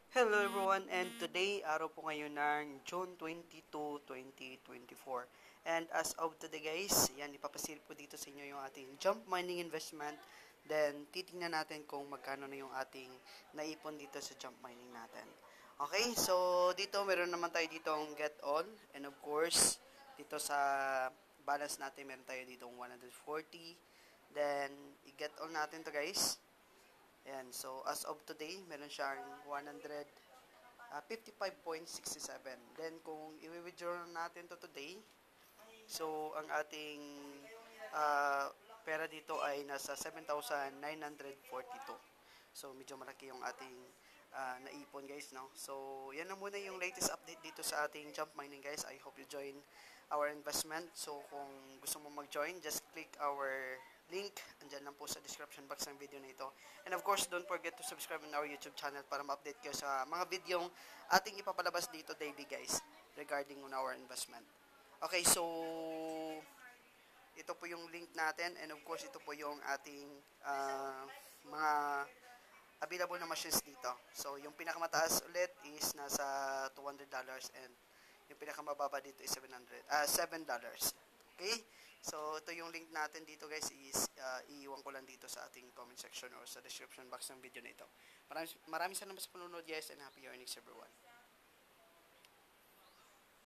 Hello everyone, and today, araw po ngayon ng June 22, 2024. And as of today guys, yan, ipapasil po dito sa inyo yung ating jump mining investment. Then, titingnan natin kung magkano na yung ating naipon dito sa jump mining natin. Okay, so dito meron naman tayo ditong get all. And of course, dito sa balance natin, meron tayo ditong 140. Then, i-get all natin to guys. Ayan, so as of today, meron siyang 155.67. Then kung i-withdraw natin to today, so ang ating pera dito ay nasa 7,942. So medyo malaki yung ating naipon guys, no? So yan na muna yung latest update dito sa ating jump mining guys. I hope you join our investment. So kung gusto mo mag-join, just click our link. Andyan lang po sa description box ng video na ito. And of course, don't forget to subscribe on our YouTube channel para ma-update kayo sa mga videong ating ipapalabas dito daily guys regarding on our investment. Okay, so ito po yung link natin and of course ito po yung ating mga available na machines dito. So yung pinakamataas ulit is nasa $200 and yung pinakamababa dito is $7. Okay? So ito yung link natin dito guys is iiwan ko lang dito sa ating comment section or sa description box ng video na ito. Maraming salamat sa panunod guys and happy earnings everyone.